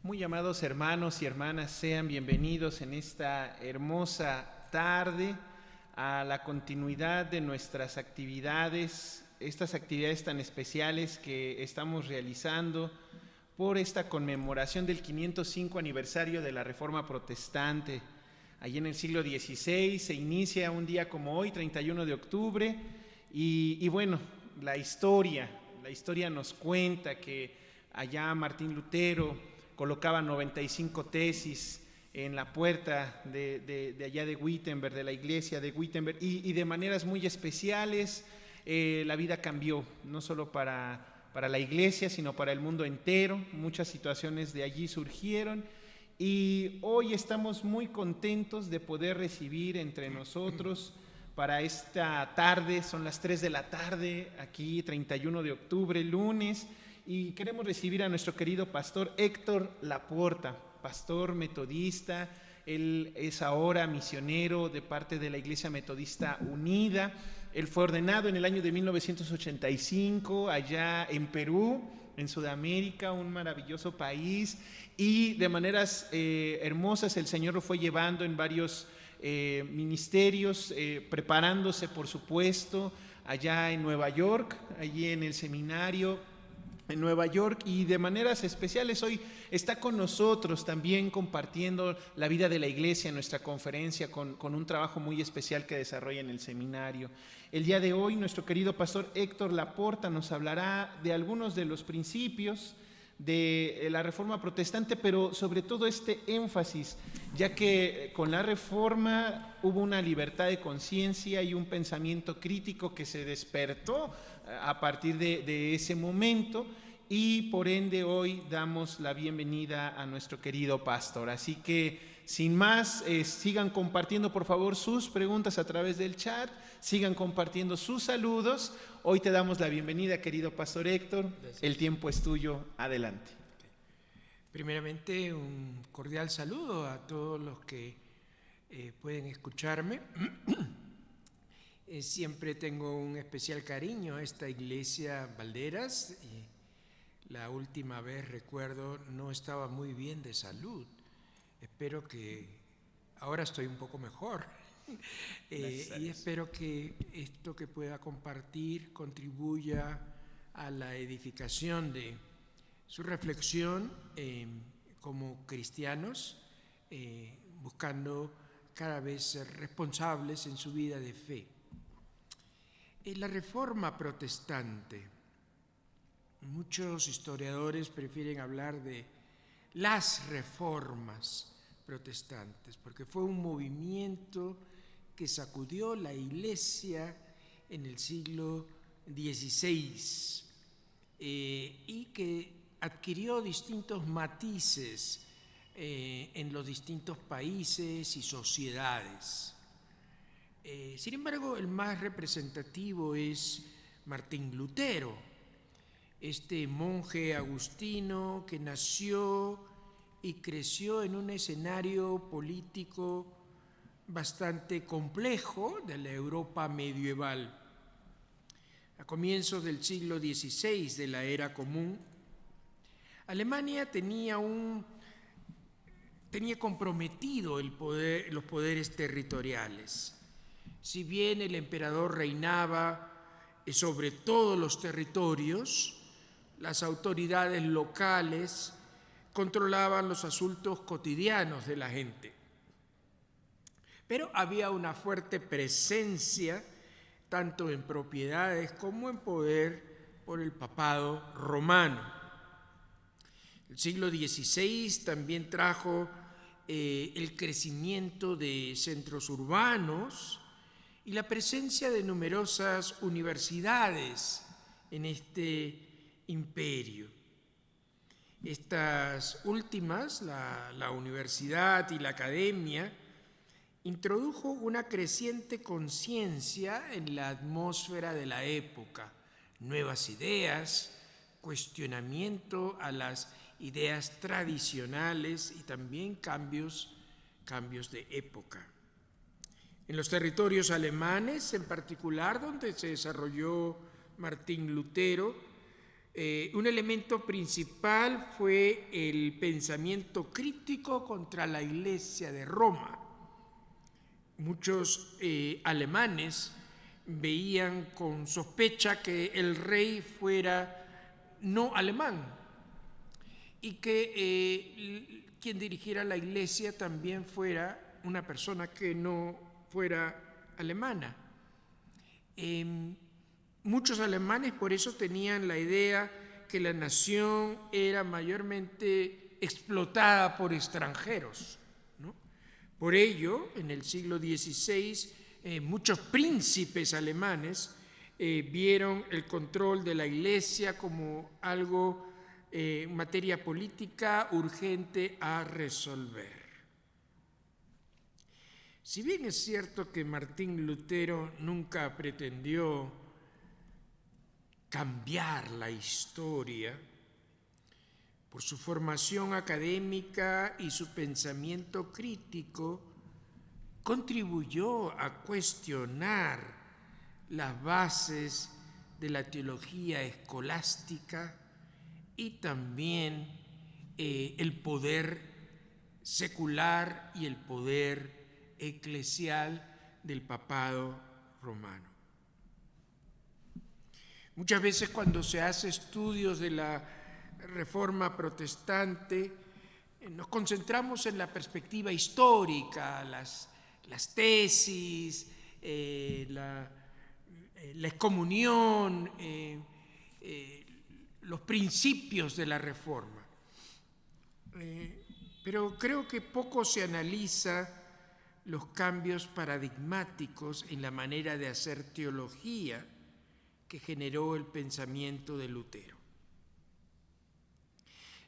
Muy amados hermanos y hermanas, sean bienvenidos en esta hermosa tarde a la continuidad de nuestras actividades, estas actividades tan especiales que estamos realizando por esta conmemoración del 505 aniversario de la Reforma Protestante. Allí en el siglo XVI se inicia un día como hoy, 31 de octubre, y bueno, la historia nos cuenta que allá Martín Lutero colocaba 95 tesis en la puerta de allá de Wittenberg, de la iglesia de Wittenberg, y de maneras muy especiales la vida cambió, no solo para la iglesia, sino para el mundo entero. Muchas situaciones de allí surgieron y hoy estamos muy contentos de poder recibir entre nosotros para esta tarde, son las 3 de la tarde, aquí 31 de octubre, lunes, y queremos recibir a nuestro querido pastor Héctor Laporta, pastor metodista. Él es ahora misionero de parte de la Iglesia Metodista Unida. Él fue ordenado en el año de 1985 allá en Perú, en Sudamérica, un maravilloso país, y de maneras hermosas el Señor lo fue llevando en varios ministerios, preparándose por supuesto allá en Nueva York, allí en el seminario en Nueva York, y de maneras especiales hoy está con nosotros también compartiendo la vida de la iglesia en nuestra conferencia con un trabajo muy especial que desarrolla en el seminario. El día de hoy nuestro querido pastor Héctor Laporta nos hablará de algunos de los principios de la Reforma Protestante, pero sobre todo este énfasis, ya que con la Reforma hubo una libertad de conciencia y un pensamiento crítico que se despertó a partir de ese momento, y por ende hoy damos la bienvenida a nuestro querido pastor. Así que sin más, sigan compartiendo por favor sus preguntas a través del chat, sigan compartiendo sus saludos. Hoy te damos la bienvenida, querido pastor Héctor. Gracias. El tiempo es tuyo, adelante. Primeramente, un cordial saludo a todos los que pueden escucharme. Siempre tengo un especial cariño a esta iglesia Valderas. La última vez, recuerdo, no estaba muy bien de salud. Espero que ahora estoy un poco mejor. Y espero que esto que pueda compartir contribuya a la edificación de su reflexión como cristianos, buscando cada vez ser responsables en su vida de fe. La Reforma Protestante, muchos historiadores prefieren hablar de las reformas protestantes, porque fue un movimiento que sacudió la iglesia en el siglo XVI y que adquirió distintos matices en los distintos países y sociedades. Sin embargo, el más representativo es Martín Lutero, este monje agustino que nació y creció en un escenario político bastante complejo de la Europa medieval. A comienzos del siglo XVI, de la Era Común, Alemania tenía comprometido los poderes territoriales. Si bien el emperador reinaba sobre todos los territorios, las autoridades locales controlaban los asuntos cotidianos de la gente. Pero había una fuerte presencia, tanto en propiedades como en poder, por el papado romano. El siglo XVI también trajo el crecimiento de centros urbanos y la presencia de numerosas universidades en este imperio. Estas últimas, la universidad y la academia, introdujo una creciente conciencia en la atmósfera de la época, nuevas ideas, cuestionamiento a las ideas tradicionales y también cambios de época. En los territorios alemanes, en particular, donde se desarrolló Martín Lutero, Un elemento principal fue el pensamiento crítico contra la Iglesia de Roma. Muchos alemanes veían con sospecha que el rey fuera no alemán y que quien dirigiera la iglesia también fuera una persona que no fuera alemana. Muchos alemanes por eso tenían la idea que la nación era mayormente explotada por extranjeros, ¿no? Por ello, en el siglo XVI, muchos príncipes alemanes vieron el control de la iglesia como algo, materia política urgente a resolver. Si bien es cierto que Martín Lutero nunca pretendió cambiar la historia, por su formación académica y su pensamiento crítico, contribuyó a cuestionar las bases de la teología escolástica y también el poder secular y el poder eclesial del papado romano. Muchas veces cuando se hace estudios de la Reforma protestante, nos concentramos en la perspectiva histórica, las tesis, la excomunión, los principios de la Reforma. Pero creo que poco se analiza los cambios paradigmáticos en la manera de hacer teología que generó el pensamiento de Lutero.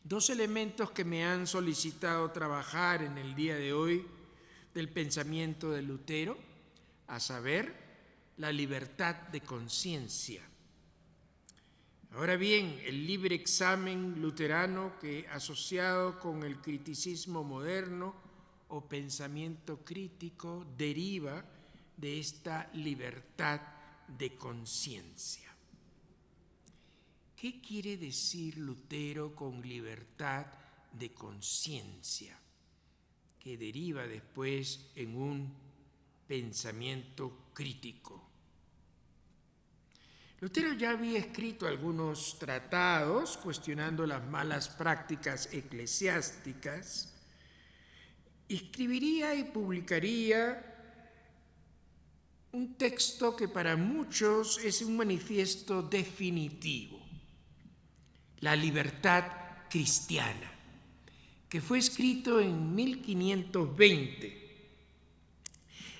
Dos elementos que me han solicitado trabajar en el día de hoy del pensamiento de Lutero, a saber, la libertad de conciencia. Ahora bien, el libre examen luterano que, asociado con el criticismo moderno o pensamiento crítico, deriva de esta libertad de conciencia. ¿Qué quiere decir Lutero con libertad de conciencia? Que deriva después en un pensamiento crítico. Lutero ya había escrito algunos tratados cuestionando las malas prácticas eclesiásticas. Escribiría y publicaría un texto que para muchos es un manifiesto definitivo, la libertad cristiana, que fue escrito en 1520.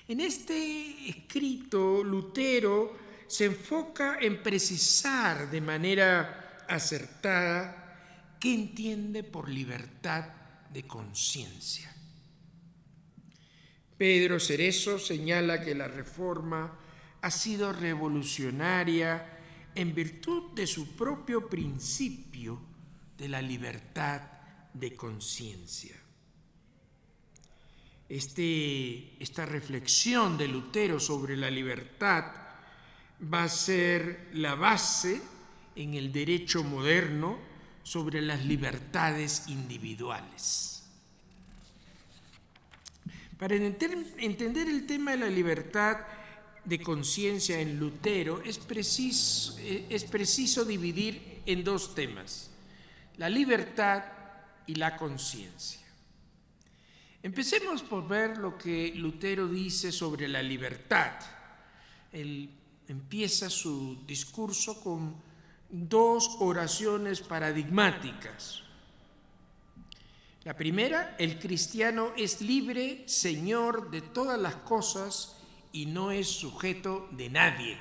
En este escrito, Lutero se enfoca en precisar de manera acertada qué entiende por libertad de conciencia. Pedro Cerezo señala que la Reforma ha sido revolucionaria en virtud de su propio principio de la libertad de conciencia. Esta reflexión de Lutero sobre la libertad va a ser la base en el derecho moderno sobre las libertades individuales. Para entender el tema de la libertad de conciencia en Lutero, es preciso dividir en dos temas: la libertad y la conciencia. Empecemos por ver lo que Lutero dice sobre la libertad. Él empieza su discurso con dos oraciones paradigmáticas. La primera: el cristiano es libre, señor de todas las cosas y no es sujeto de nadie.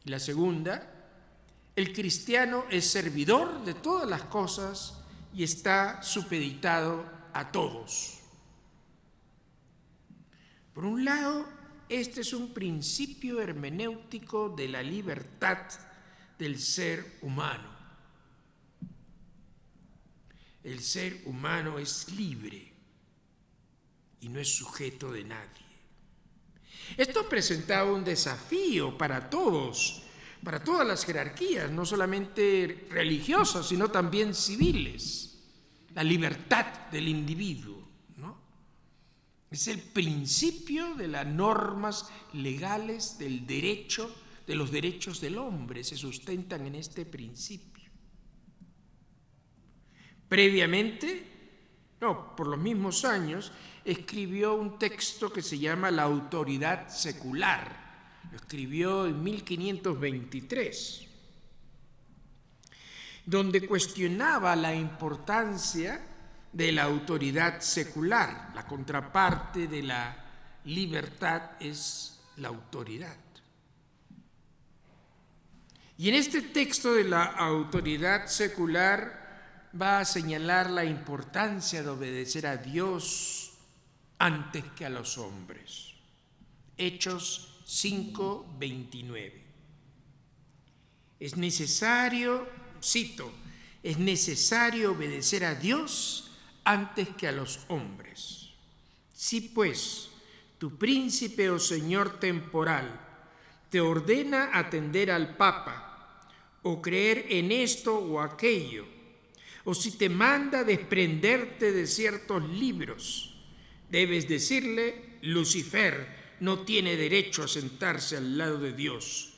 Y la segunda: el cristiano es servidor de todas las cosas y está supeditado a todos. Por un lado, este es un principio hermenéutico de la libertad del ser humano. El ser humano es libre y no es sujeto de nadie. Esto presentaba un desafío para todos, para todas las jerarquías, no solamente religiosas, sino también civiles, la libertad del individuo, ¿no? Es el principio de las normas legales del derecho, de los derechos del hombre, se sustentan en este principio. Previamente, por los mismos años, escribió un texto que se llama La autoridad secular. Lo escribió en 1523, donde cuestionaba la importancia de la autoridad secular. La contraparte de la libertad es la autoridad. Y en este texto de la autoridad secular va a señalar la importancia de obedecer a Dios antes que a los hombres. Hechos 5:29. Es necesario, cito, es necesario obedecer a Dios antes que a los hombres. Si pues tu príncipe o señor temporal te ordena atender al Papa o creer en esto o aquello, o si te manda desprenderte de ciertos libros, debes decirle: Lucifer no tiene derecho a sentarse al lado de Dios.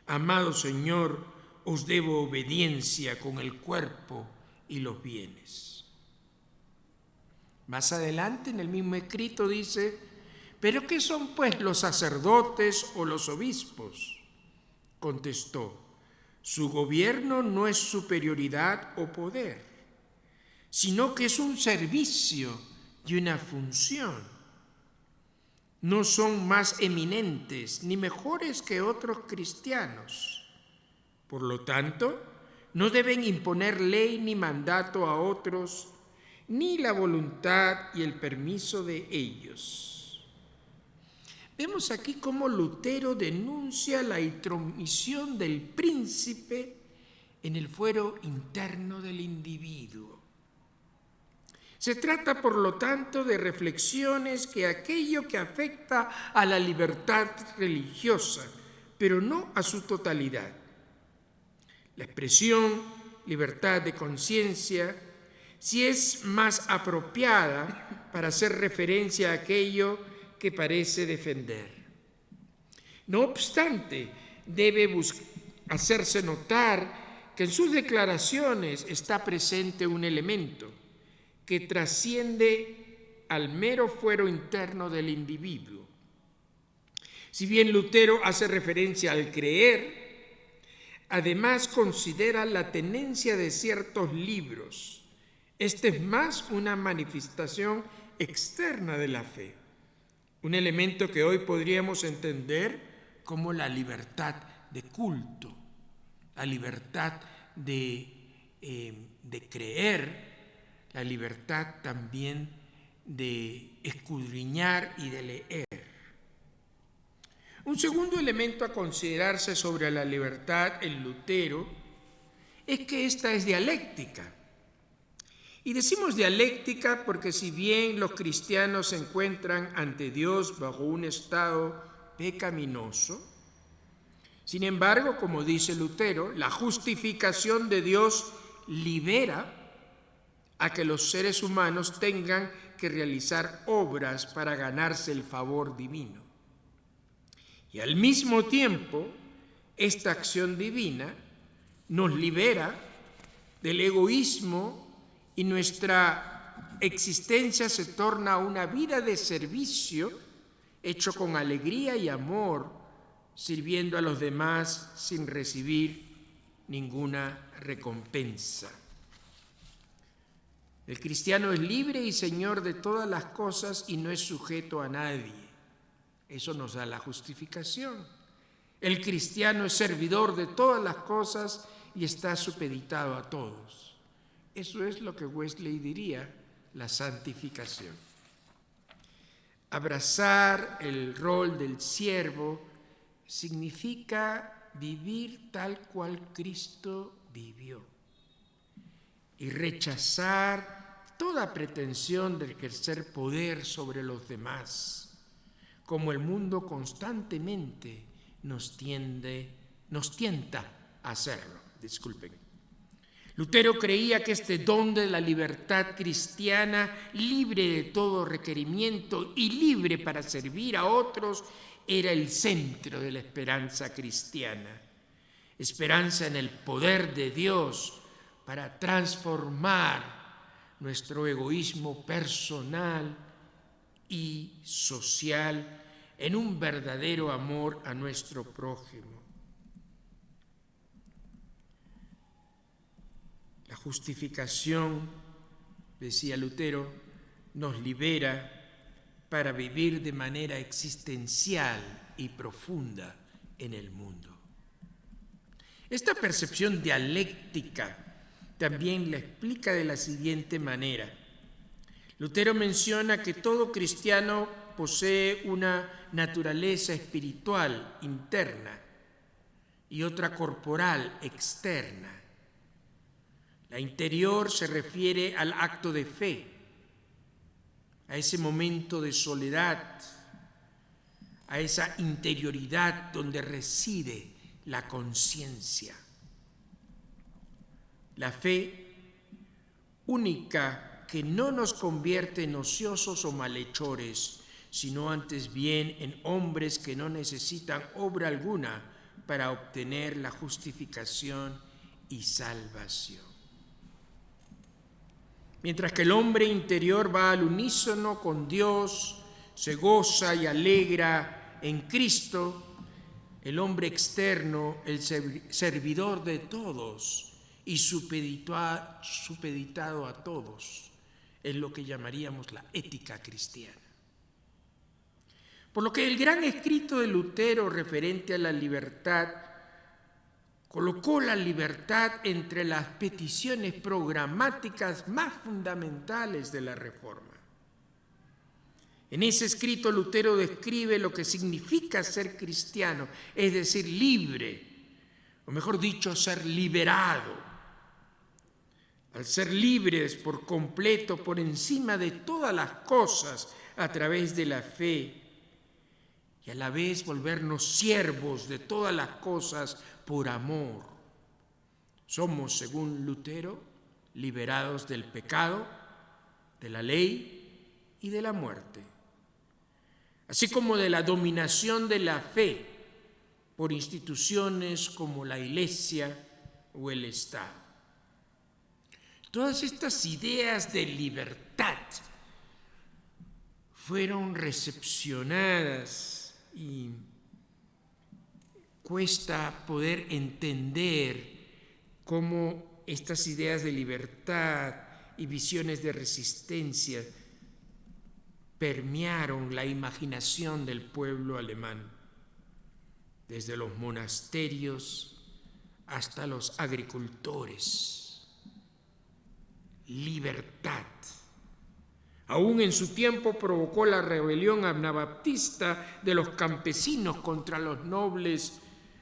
Amado Señor, os debo obediencia con el cuerpo y los bienes. Más adelante en el mismo escrito dice: ¿pero qué son pues los sacerdotes o los obispos? Contestó: su gobierno no es superioridad o poder, sino que es un servicio y una función. No son más eminentes ni mejores que otros cristianos. Por lo tanto, no deben imponer ley ni mandato a otros, ni la voluntad y el permiso de ellos. Vemos aquí cómo Lutero denuncia la intromisión del príncipe en el fuero interno del individuo. Se trata, por lo tanto, de reflexiones que aquello que afecta a la libertad religiosa, pero no a su totalidad. La expresión libertad de conciencia, si es más apropiada para hacer referencia a aquello que parece defender. No obstante, debe hacerse notar que en sus declaraciones está presente un elemento que trasciende al mero fuero interno del individuo. Si bien Lutero hace referencia al creer, además considera la tenencia de ciertos libros. Este es más una manifestación externa de la fe, un elemento que hoy podríamos entender como la libertad de culto, la libertad de creer, la libertad también de escudriñar y de leer. Un segundo elemento a considerarse sobre la libertad en Lutero es que esta es dialéctica. Y decimos dialéctica porque si bien los cristianos se encuentran ante Dios bajo un estado pecaminoso, sin embargo, como dice Lutero, la justificación de Dios libera a que los seres humanos tengan que realizar obras para ganarse el favor divino. Y al mismo tiempo, esta acción divina nos libera del egoísmo y nuestra existencia se torna una vida de servicio hecho con alegría y amor, sirviendo a los demás sin recibir ninguna recompensa. El cristiano es libre y señor de todas las cosas y no es sujeto a nadie. Eso nos da la justificación. El cristiano es servidor de todas las cosas y está supeditado a todos. Eso es lo que Wesley diría la santificación. Abrazar el rol del siervo significa vivir tal cual Cristo vivió y rechazar toda pretensión de ejercer poder sobre los demás, como el mundo constantemente nos tiende nos tienta a hacerlo. Disculpen. Lutero creía que este don de la libertad cristiana, libre de todo requerimiento y libre para servir a otros, era el centro de la esperanza cristiana. Esperanza en el poder de Dios para transformar nuestro egoísmo personal y social en un verdadero amor a nuestro prójimo. La justificación, decía Lutero, nos libera para vivir de manera existencial y profunda en el mundo. Esta percepción dialéctica también la explica de la siguiente manera. Lutero menciona que todo cristiano posee una naturaleza espiritual interna y otra corporal externa. La interior se refiere al acto de fe, a ese momento de soledad, a esa interioridad donde reside la conciencia. La fe única que no nos convierte en ociosos o malhechores, sino antes bien en hombres que no necesitan obra alguna para obtener la justificación y salvación. Mientras que el hombre interior va al unísono con Dios, se goza y alegra en Cristo, el hombre externo, el servidor de todos y supeditado a todos, es lo que llamaríamos la ética cristiana. Por lo que el gran escrito de Lutero referente a la libertad colocó la libertad entre las peticiones programáticas más fundamentales de la Reforma. En ese escrito Lutero describe lo que significa ser cristiano, es decir, libre, o mejor dicho, ser liberado. Al ser libres por completo, por encima de todas las cosas, a través de la fe, y a la vez volvernos siervos de todas las cosas por amor. Somos, según Lutero, liberados del pecado, de la ley y de la muerte, así como de la dominación de la fe por instituciones como la Iglesia o el Estado. Todas estas ideas de libertad fueron recepcionadas y cuesta poder entender cómo estas ideas de libertad y visiones de resistencia permearon la imaginación del pueblo alemán, desde los monasterios hasta los agricultores. Libertad. Aún en su tiempo provocó la rebelión anabaptista de los campesinos contra los nobles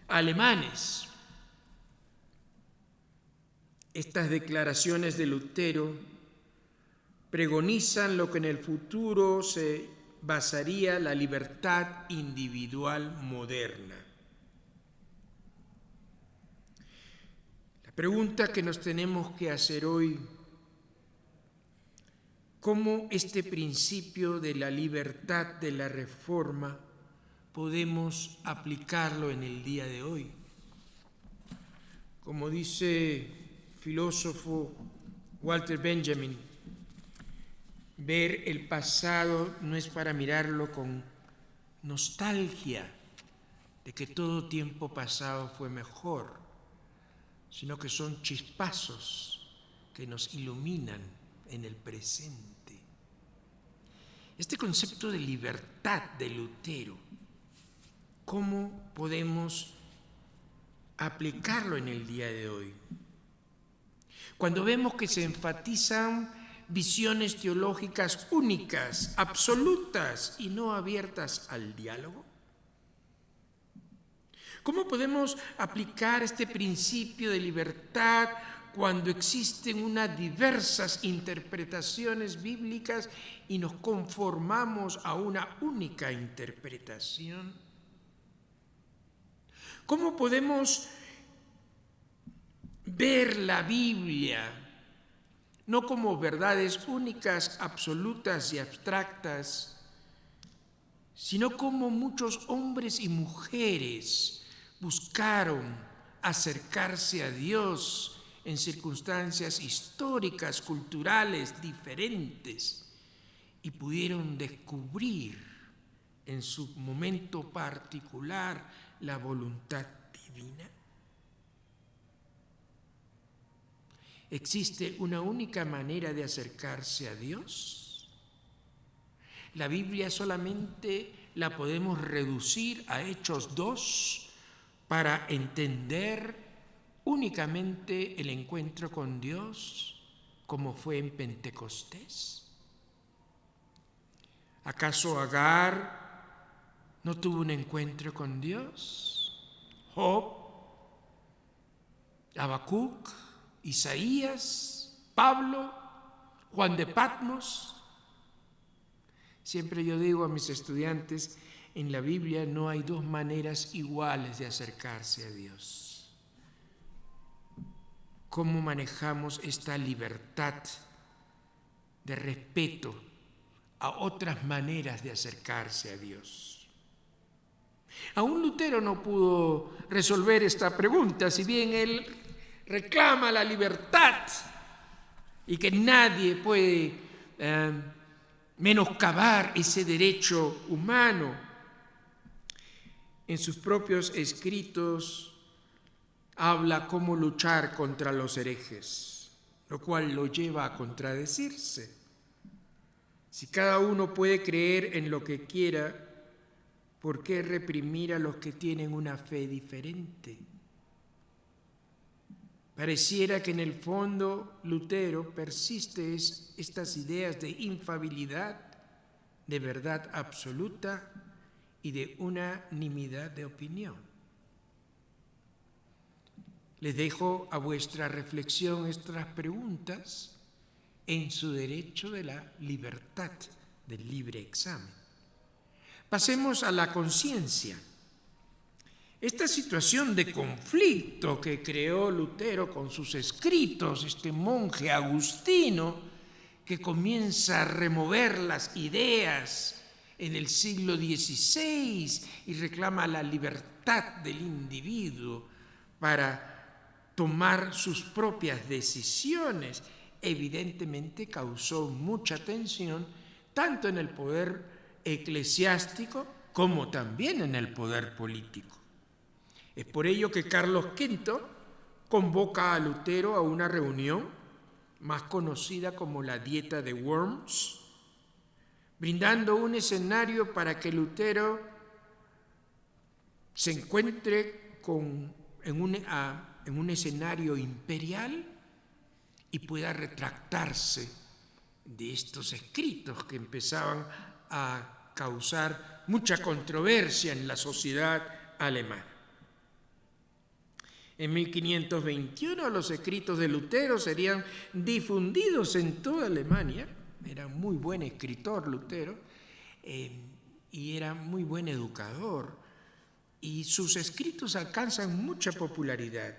alemanes. Estas declaraciones de Lutero pregonizan lo que en el futuro se basaría la libertad individual moderna. La pregunta que nos tenemos que hacer hoy: ¿cómo este principio de la libertad de la Reforma podemos aplicarlo en el día de hoy? Como dice el filósofo Walter Benjamin, ver el pasado no es para mirarlo con nostalgia de que todo tiempo pasado fue mejor, sino que son chispazos que nos iluminan en el presente. Este concepto de libertad de Lutero, ¿cómo podemos aplicarlo en el día de hoy? Cuando vemos que se enfatizan visiones teológicas únicas, absolutas y no abiertas al diálogo. ¿Cómo podemos aplicar este principio de libertad cuando existen unas diversas interpretaciones bíblicas y nos conformamos a una única interpretación? ¿Cómo podemos ver la Biblia no como verdades únicas, absolutas y abstractas, sino como muchos hombres y mujeres buscaron acercarse a Dios en circunstancias históricas, culturales diferentes, y pudieron descubrir en su momento particular la voluntad divina? ¿Existe una única manera de acercarse a Dios? La Biblia solamente la podemos reducir a Hechos 2 para entender únicamente el encuentro con Dios como fue en Pentecostés. ¿Acaso Agar no tuvo un encuentro con Dios? Job, Habacuc, Isaías, Pablo, Juan de Patmos. Siempre yo digo a mis estudiantes, en la Biblia no hay dos maneras iguales de acercarse a Dios. ¿Cómo manejamos esta libertad de respeto a otras maneras de acercarse a Dios? Aún Lutero no pudo resolver esta pregunta, si bien él reclama la libertad y que nadie puede menoscabar ese derecho humano. En sus propios escritos habla cómo luchar contra los herejes, lo cual lo lleva a contradecirse. Si cada uno puede creer en lo que quiera, ¿por qué reprimir a los que tienen una fe diferente? Pareciera que en el fondo Lutero persiste estas ideas de infalibilidad, de verdad absoluta y de unanimidad de opinión. Les dejo a vuestra reflexión estas preguntas en su derecho de la libertad del libre examen. Pasemos a la conciencia. Esta situación de conflicto que creó Lutero con sus escritos, este monje agustino que comienza a remover las ideas en el siglo XVI y reclama la libertad del individuo para tomar sus propias decisiones, evidentemente causó mucha tensión tanto en el poder eclesiástico como también en el poder político. Es por ello que Carlos V convoca a Lutero a una reunión más conocida como la Dieta de Worms, brindando un escenario para que Lutero se encuentre en un escenario imperial y pueda retractarse de estos escritos que empezaban a causar mucha controversia en la sociedad alemana. En 1521 los escritos de Lutero serían difundidos en toda Alemania. Era muy buen escritor Lutero y era muy buen educador. Y sus escritos alcanzan mucha popularidad.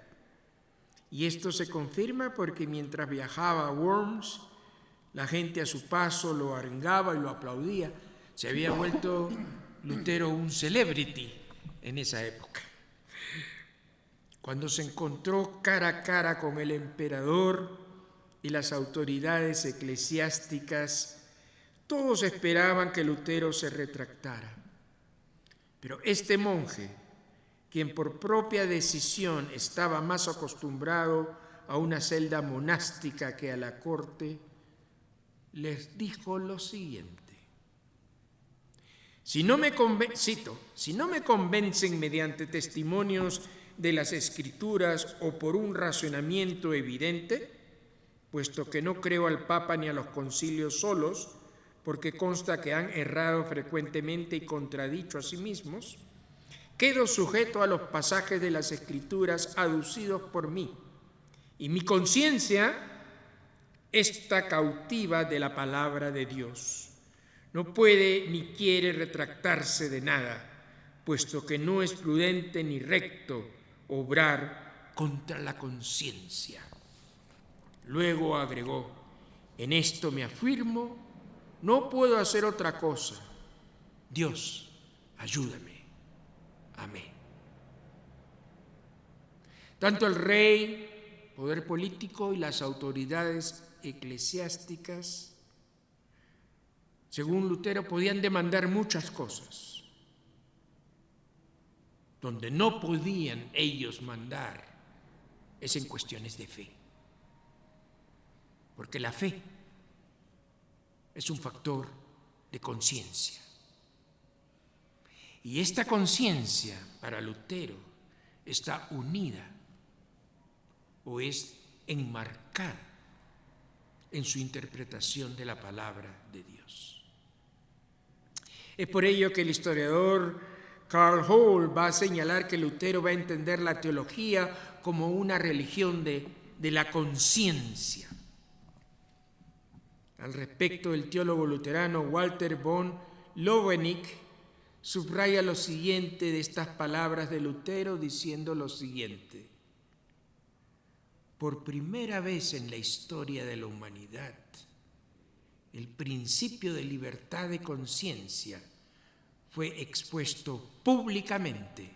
Y esto se confirma porque mientras viajaba a Worms, la gente a su paso lo arengaba y lo aplaudía. Se había vuelto Lutero un celebrity en esa época. Cuando se encontró cara a cara con el emperador y las autoridades eclesiásticas, todos esperaban que Lutero se retractara. Pero este monje, quien por propia decisión estaba más acostumbrado a una celda monástica que a la corte, les dijo lo siguiente: si no me convencen mediante testimonios de las Escrituras o por un razonamiento evidente, puesto que no creo al Papa ni a los concilios solos, porque consta que han errado frecuentemente y contradicho a sí mismos, quedo sujeto a los pasajes de las Escrituras aducidos por mí, y mi conciencia está cautiva de la palabra de Dios. No puede ni quiere retractarse de nada, puesto que no es prudente ni recto obrar contra la conciencia. Luego agregó: en esto me afirmo, no puedo hacer otra cosa. Dios, ayúdame. Amén. Tanto el rey, poder político y las autoridades eclesiásticas, según Lutero, podían demandar muchas cosas. Donde no podían ellos mandar es en cuestiones de fe. Porque la fe es un factor de conciencia. Y esta conciencia para Lutero está unida o es enmarcada en su interpretación de la palabra de Dios. Es por ello que el historiador Karl Hall va a señalar que Lutero va a entender la teología como una religión de la conciencia. Al respecto, el teólogo luterano Walter von Loewennig subraya lo siguiente de estas palabras de Lutero, diciendo lo siguiente: por primera vez en la historia de la humanidad, el principio de libertad de conciencia fue expuesto públicamente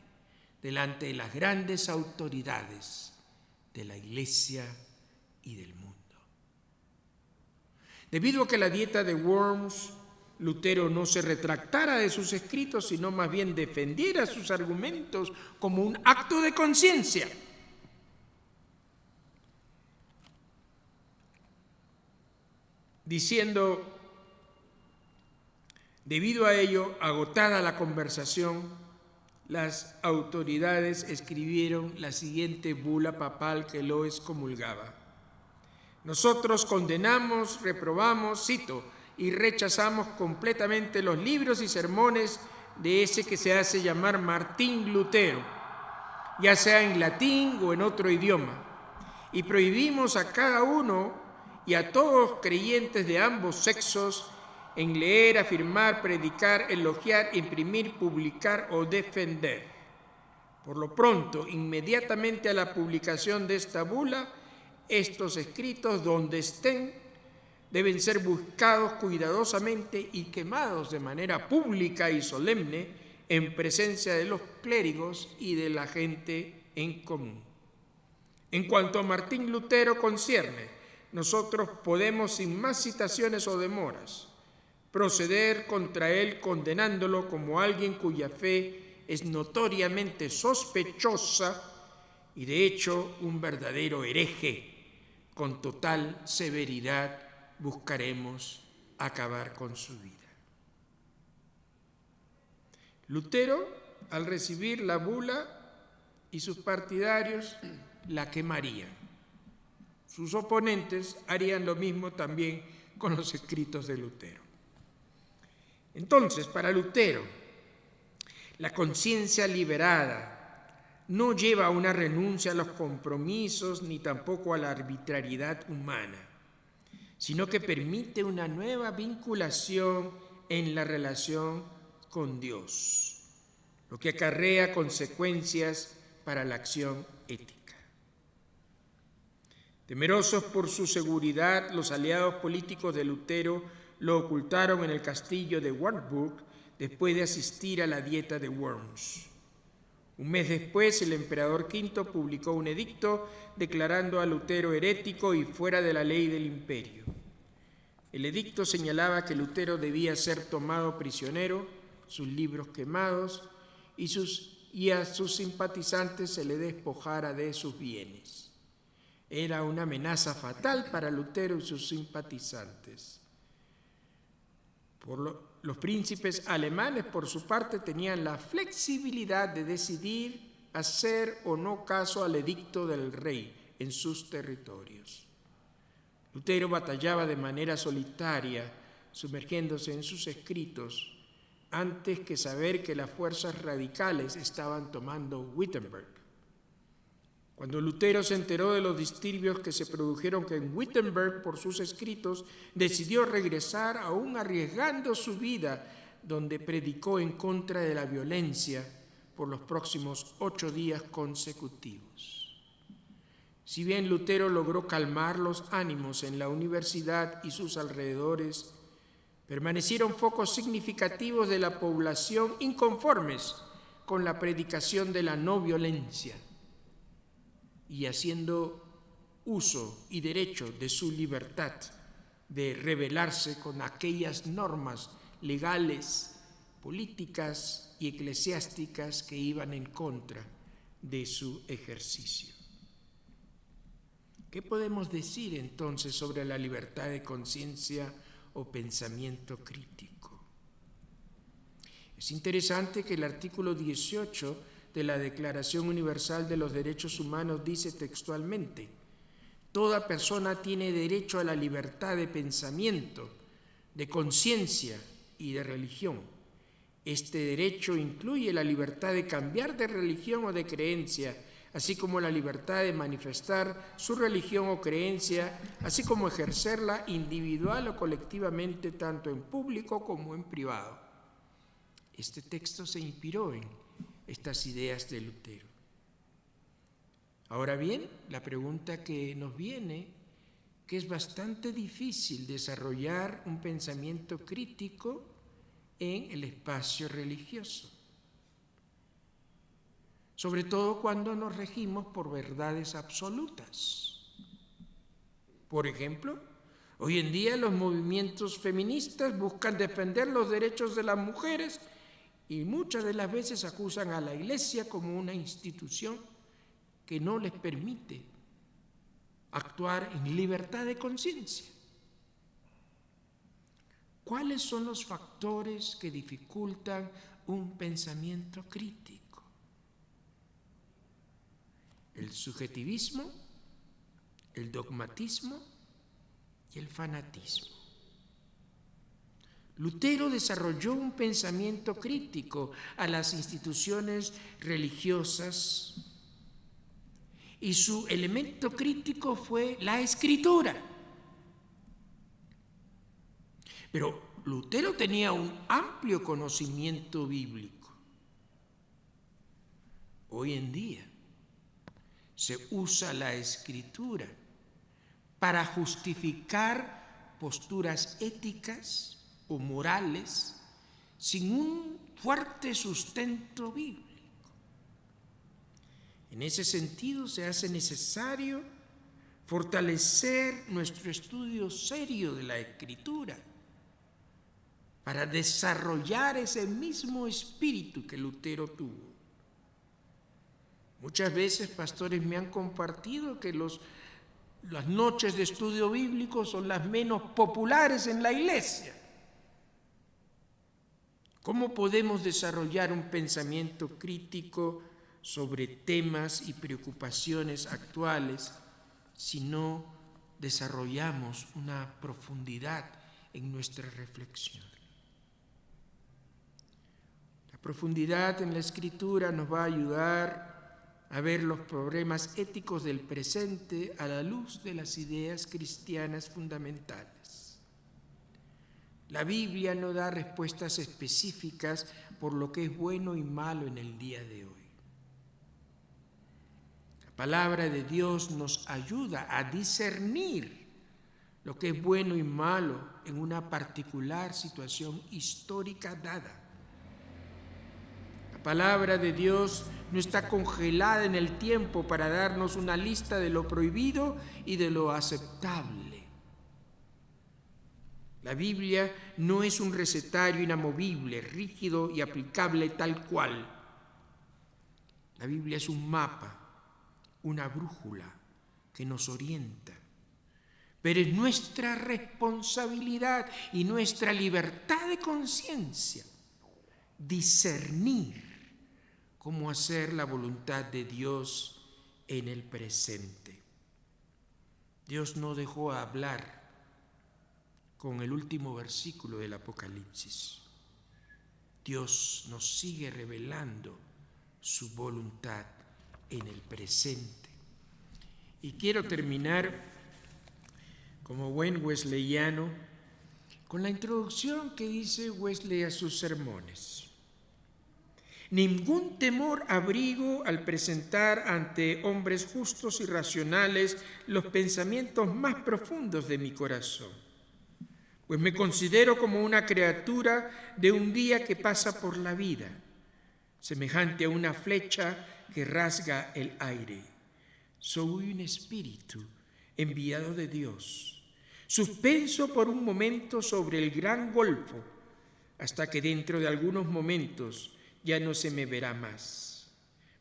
delante de las grandes autoridades de la Iglesia y del mundo. Debido a que la dieta de Worms, Lutero no se retractara de sus escritos, sino más bien defendiera sus argumentos como un acto de conciencia. Diciendo: debido a ello, agotada la conversación, las autoridades escribieron la siguiente bula papal que lo excomulgaba: nosotros condenamos, reprobamos, cito, y rechazamos completamente los libros y sermones de ese que se hace llamar Martín Lutero, ya sea en latín o en otro idioma, y prohibimos a cada uno y a todos creyentes de ambos sexos en leer, afirmar, predicar, elogiar, imprimir, publicar o defender. Por lo pronto, inmediatamente a la publicación de esta bula, estos escritos, donde estén, deben ser buscados cuidadosamente y quemados de manera pública y solemne en presencia de los clérigos y de la gente en común. En cuanto a Martín Lutero concierne, nosotros podemos, sin más citaciones o demoras, proceder contra él condenándolo como alguien cuya fe es notoriamente sospechosa y de hecho un verdadero hereje. Con total severidad buscaremos acabar con su vida. Lutero, al recibir la bula, y sus partidarios la quemarían. Sus oponentes harían lo mismo también con los escritos de Lutero. Entonces, para Lutero, la conciencia liberada no lleva a una renuncia a los compromisos ni tampoco a la arbitrariedad humana, sino que permite una nueva vinculación en la relación con Dios, lo que acarrea consecuencias para la acción ética. Temerosos por su seguridad, los aliados políticos de Lutero lo ocultaron en el castillo de Wartburg después de asistir a la dieta de Worms. Un mes después, el emperador V publicó un edicto declarando a Lutero herético y fuera de la ley del imperio. El edicto señalaba que Lutero debía ser tomado prisionero, sus libros quemados y a sus simpatizantes se le despojara de sus bienes. Era una amenaza fatal para Lutero y sus simpatizantes. Los príncipes alemanes, por su parte, tenían la flexibilidad de decidir hacer o no caso al edicto del rey en sus territorios. Lutero batallaba de manera solitaria, sumergiéndose en sus escritos, antes que saber que las fuerzas radicales estaban tomando Wittenberg. Cuando Lutero se enteró de los disturbios que se produjeron en Wittenberg por sus escritos, decidió regresar, aún arriesgando su vida, donde predicó en contra de la violencia por los próximos 8 días consecutivos. Si bien Lutero logró calmar los ánimos en la universidad y sus alrededores, permanecieron focos significativos de la población inconformes con la predicación de la no violencia y haciendo uso y derecho de su libertad de rebelarse con aquellas normas legales, políticas y eclesiásticas que iban en contra de su ejercicio. ¿Qué podemos decir entonces sobre la libertad de conciencia o pensamiento crítico? Es interesante que el artículo 18 de la Declaración Universal de los Derechos Humanos dice textualmente: toda persona tiene derecho a la libertad de pensamiento, de conciencia y de religión. Este derecho incluye la libertad de cambiar de religión o de creencia, así como la libertad de manifestar su religión o creencia, así como ejercerla individual o colectivamente, tanto en público como en privado. Este texto se inspiró en estas ideas de Lutero. Ahora bien, la pregunta que nos viene, que es bastante difícil desarrollar un pensamiento crítico en el espacio religioso, sobre todo cuando nos regimos por verdades absolutas. Por ejemplo, hoy en día los movimientos feministas buscan defender los derechos de las mujeres y muchas de las veces acusan a la Iglesia como una institución que no les permite actuar en libertad de conciencia. ¿Cuáles son los factores que dificultan un pensamiento crítico? El subjetivismo, el dogmatismo y el fanatismo. Lutero desarrolló un pensamiento crítico a las instituciones religiosas y su elemento crítico fue la Escritura. Pero Lutero tenía un amplio conocimiento bíblico. Hoy en día se usa la Escritura para justificar posturas éticas o morales sin un fuerte sustento bíblico. En ese sentido, se hace necesario fortalecer nuestro estudio serio de la Escritura para desarrollar ese mismo espíritu que Lutero tuvo. Muchas veces pastores me han compartido que las noches de estudio bíblico son las menos populares en la iglesia. ¿Cómo podemos desarrollar un pensamiento crítico sobre temas y preocupaciones actuales si no desarrollamos una profundidad en nuestra reflexión? La profundidad en la Escritura nos va a ayudar a ver los problemas éticos del presente a la luz de las ideas cristianas fundamentales. La Biblia no da respuestas específicas por lo que es bueno y malo en el día de hoy. La palabra de Dios nos ayuda a discernir lo que es bueno y malo en una particular situación histórica dada. La palabra de Dios no está congelada en el tiempo para darnos una lista de lo prohibido y de lo aceptable. La Biblia no es un recetario inamovible, rígido y aplicable tal cual. La Biblia es un mapa, una brújula que nos orienta. Pero es nuestra responsabilidad y nuestra libertad de conciencia discernir cómo hacer la voluntad de Dios en el presente. Dios no dejó de hablar con el último versículo del Apocalipsis. Dios nos sigue revelando su voluntad en el presente. Y quiero terminar como buen wesleyano con la introducción que dice Wesley a sus sermones. Ningún temor abrigo al presentar ante hombres justos y racionales los pensamientos más profundos de mi corazón, pues me considero como una criatura de un día que pasa por la vida, semejante a una flecha que rasga el aire. Soy un espíritu enviado de Dios, suspenso por un momento sobre el gran golfo, hasta que dentro de algunos momentos ya no se me verá más.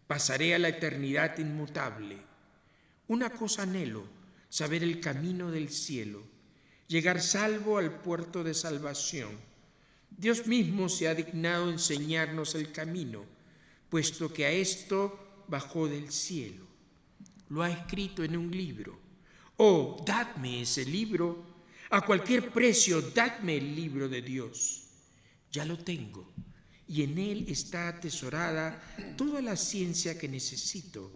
Pasaré a la eternidad inmutable. Una cosa anhelo, saber el camino del cielo, llegar salvo al puerto de salvación. Dios mismo se ha dignado enseñarnos el camino, puesto que a esto bajó del cielo. Lo ha escrito en un libro. Oh, dadme ese libro. A cualquier precio, dadme el libro de Dios. Ya lo tengo, y en él está atesorada toda la ciencia que necesito.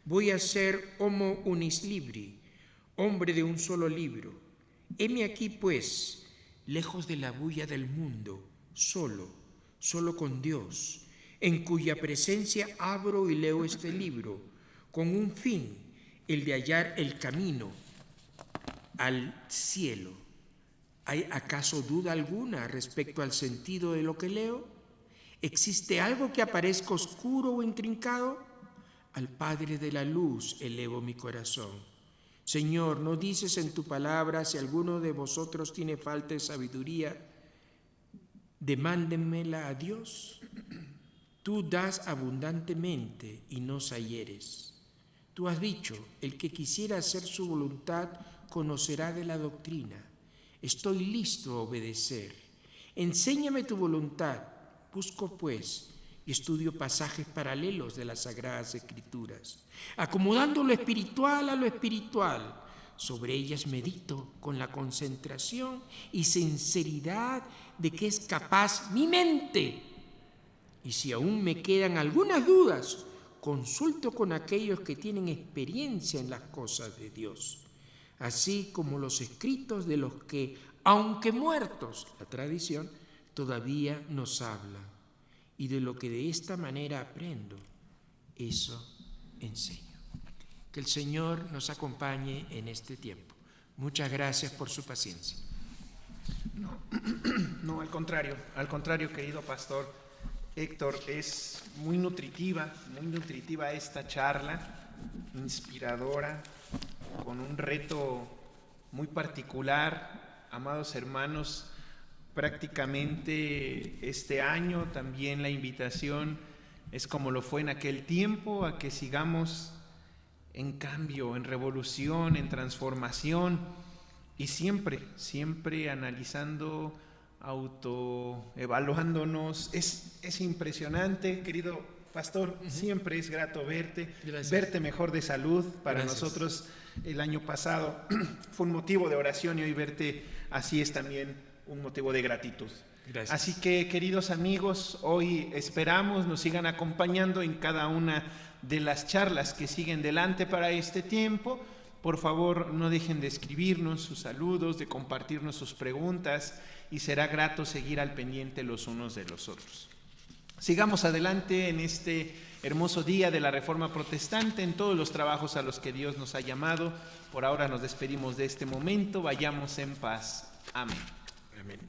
Voy a ser homo unis libri, hombre de un solo libro. Heme aquí, pues, lejos de la bulla del mundo, solo con Dios, en cuya presencia abro y leo este libro, con un fin, el de hallar el camino al cielo. ¿Hay acaso duda alguna respecto al sentido de lo que leo? ¿Existe algo que aparezca oscuro o intrincado? Al Padre de la luz elevo mi corazón. Señor, ¿no dices en tu palabra, si alguno de vosotros tiene falta de sabiduría, demándenmela a Dios? Tú das abundantemente y no zahieres. Tú has dicho, el que quisiera hacer su voluntad conocerá de la doctrina. Estoy listo a obedecer. Enséñame tu voluntad. Busco, pues, y estudio pasajes paralelos de las Sagradas Escrituras, acomodando lo espiritual a lo espiritual. Sobre ellas medito con la concentración y sinceridad de que es capaz mi mente. Y si aún me quedan algunas dudas, consulto con aquellos que tienen experiencia en las cosas de Dios, así como los escritos de los que, aunque muertos, la tradición, todavía nos habla, y de lo que de esta manera aprendo, eso enseño. Que el Señor nos acompañe en este tiempo. Muchas gracias por su paciencia. No, al contrario, querido pastor Héctor, es muy nutritiva esta charla, inspiradora, con un reto muy particular, amados hermanos. Prácticamente este año también la invitación es como lo fue en aquel tiempo, a que sigamos en cambio, en revolución, en transformación, y siempre analizando, autoevaluándonos. Es impresionante, querido pastor, siempre es grato verte mejor de salud. Para nosotros el año pasado fue un motivo de oración, y hoy verte así es también un motivo de gratitud. Gracias. Así que, queridos amigos, hoy esperamos nos sigan acompañando en cada una de las charlas que siguen delante para este tiempo. Por favor, no dejen de escribirnos sus saludos, de compartirnos sus preguntas, y será grato seguir al pendiente los unos de los otros. Sigamos adelante en este hermoso día de la Reforma Protestante, en todos los trabajos a los que Dios nos ha llamado. Por ahora nos despedimos de este momento. Vayamos en paz. Amén. Amén.